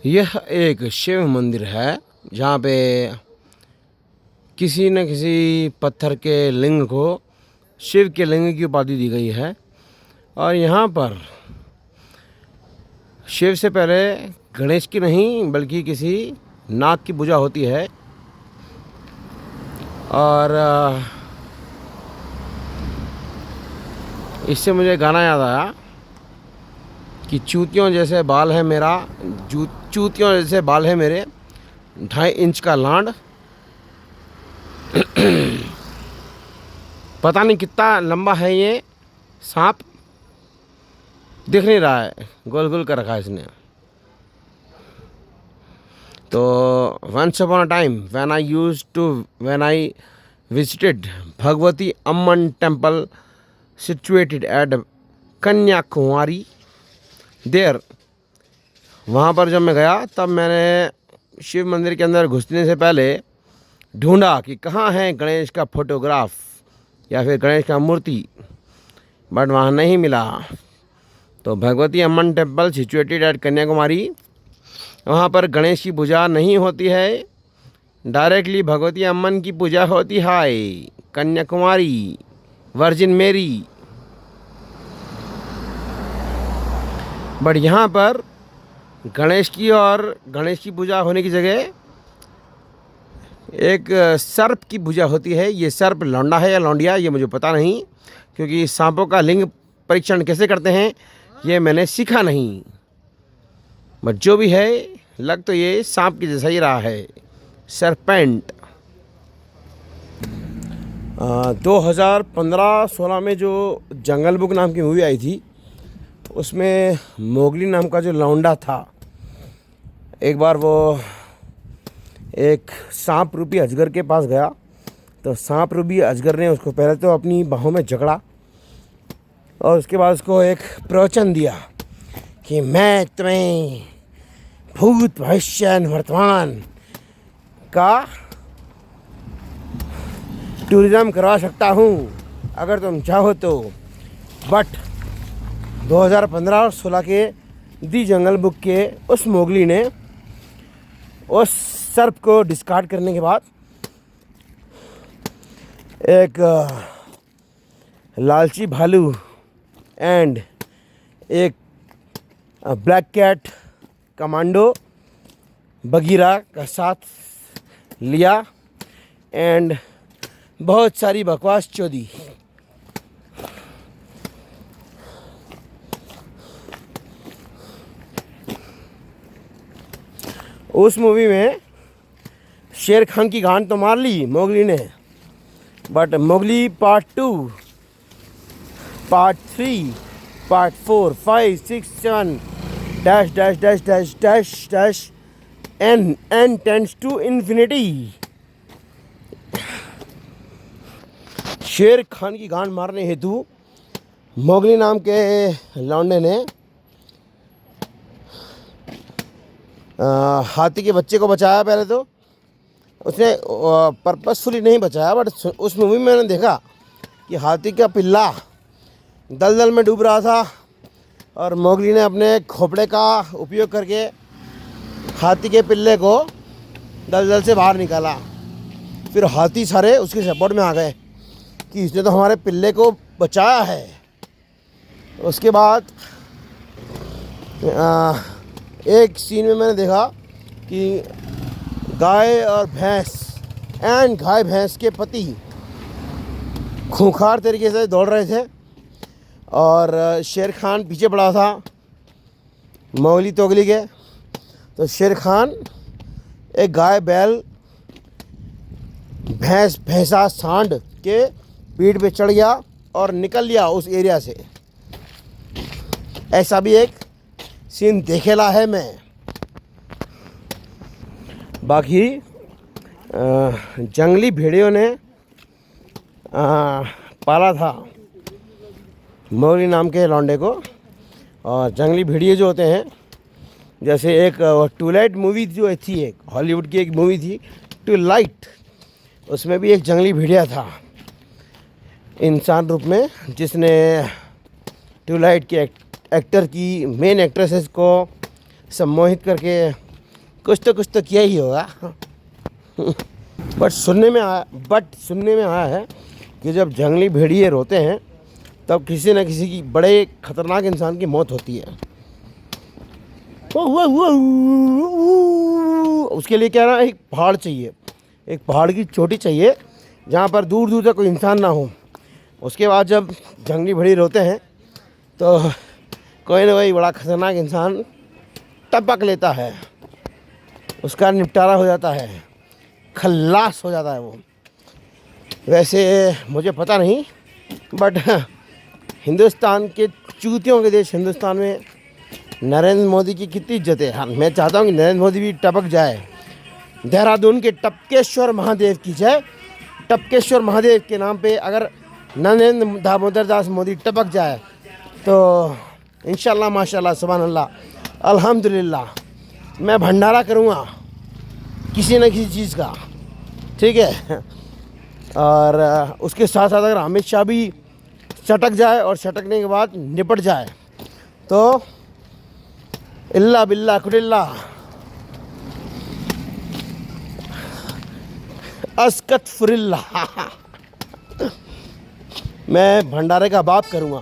यह एक शिव मंदिर है जहाँ पे किसी न किसी पत्थर के लिंग को शिव के लिंग की उपाधि दी गई है। और यहाँ पर शिव से पहले गणेश की नहीं बल्कि किसी नाग की पूजा होती है। और इससे मुझे गाना याद आया कि चूतियों जैसे बाल है मेरा, चूतियों जैसे बाल है मेरे, 2.5 इंच का लांड। पता नहीं कितना लंबा है ये सांप, दिख नहीं रहा है, गोल गोल कर रखा है इसने। तो once upon a time when I visited Bhagavati Amman temple situated at Kanyakumari there, वहाँ पर जब मैं गया तब मैंने शिव मंदिर के अंदर घुसने से पहले ढूंढा कि कहाँ है गणेश का फोटोग्राफ या फिर गणेश का मूर्ति, बट वहाँ नहीं मिला। तो Bhagwati Amman temple situated at Kanyakumari, वहाँ पर गणेश की पूजा नहीं होती है, डायरेक्टली भगवती अम्मन की पूजा होती है। कन्याकुमारी वर्जिन मेरी। बट यहाँ पर गणेश की पूजा होने की जगह एक सर्प की पूजा होती है। ये सर्प लौंडा है या लौंडिया ये मुझे पता नहीं, क्योंकि सांपों का लिंग परीक्षण कैसे करते हैं ये मैंने सीखा नहीं। बट जो भी है, लग तो ये सांप की जैसा ही रहा है, सरपेंट। 2015-16 में जो जंगल बुक नाम की मूवी आई थी, उसमें मोगली नाम का जो लौंडा था, एक बार वो एक सांप रूपी अजगर के पास गया। तो सांप रूपी अजगर ने उसको पहले तो अपनी बाहों में जकड़ा और उसके बाद उसको एक प्रवचन दिया कि मैं तुम्हें भूत भविष्य वर्तमान का टूरिज्म करवा सकता हूँ अगर तुम चाहो तो। बट 2015 और 16 के दी जंगल बुक के उस मोगली ने उस सर्प को डिस्कार्ड करने के बाद एक लालची भालू एंड एक ब्लैक कैट कमांडो बगीरा का साथ लिया एंड बहुत सारी बकवास चोदी। उस मूवी में शेर खान की गांड तो मार ली मोगली ने, but Mowgli part 2, part 3, part 4, 5, 6, 7 dash dash dash dash dash dash n tends to infinity. Shere Khan की गांड मारने हेतु मोगली नाम के लौंडे ने हाथी के बच्चे को बचाया। पहले तो उसने पर्पसफुली नहीं बचाया, बट उस मूवी में मैंने देखा कि हाथी का पिल्ला दलदल में डूब रहा था और मोगली ने अपने खोपड़े का उपयोग करके हाथी के पिल्ले को दलदल से बाहर निकाला। फिर हाथी सारे उसके सपोर्ट में आ गए कि इसने तो हमारे पिल्ले को बचाया है। उसके बाद एक सीन में मैंने देखा कि गाय और भैंस गाय भैंस के पति खूंखार तरीके से दौड़ रहे थे और शेर खान पीछे पड़ा था मोगली तोगली के। तो शेर खान एक गाय बैल भैंसा सांड के पीठ पे चढ़ गया और निकल लिया उस एरिया से। ऐसा भी एक सीन देखेला है मैं। बाकी जंगली भेड़ियों ने पाला था मोगली नाम के लौंडे को। और जंगली भेड़िए जो होते हैं, जैसे एक ट्यूलाइट मूवी जो थी, एक हॉलीवुड की एक मूवी थी ट्यूलाइट, उसमें भी एक जंगली भेड़िया था इंसान रूप में, जिसने ट्यूलाइट के एक्टर की मेन एक्ट्रेसेस को सम्मोहित करके कुछ तो किया ही होगा। बट सुनने में आया है कि जब जंगली भेड़िए रोते हैं तब किसी न किसी की बड़े खतरनाक इंसान की मौत होती है। उसके लिए क्या ना, एक पहाड़ चाहिए, एक पहाड़ की चोटी चाहिए जहाँ पर दूर दूर तक कोई इंसान ना हो। उसके बाद जब जंगली भेड़िए रोते हैं तो कोई ना कोई बड़ा खतरनाक इंसान टपक लेता है, उसका निपटारा हो जाता है, खल्लास हो जाता है वो। वैसे मुझे पता नहीं, बट हिंदुस्तान के चूतियों के देश हिंदुस्तान में नरेंद्र मोदी की कितनी इज्जत है। हाँ, मैं चाहता हूँ कि नरेंद्र मोदी भी टपक जाए। देहरादून के टपकेश्वर महादेव की जय। टपकेश्वर महादेव के नाम पे अगर नरेंद्र दामोदर दास मोदी टपक जाए तो इंशाल्लाह माशाल्लाह सुभान अल्लाह अल्हम्दुलिल्लाह मैं भंडारा करूँगा किसी न किसी चीज़ का, ठीक है। और उसके साथ साथ अगर अमित शाह भी चटक जाए और चटकने के बाद निपट जाए तो इल्ला बिल्ला कुटिल्ला अस्कत फुरिल्ला मैं भंडारे का बाप करूँगा।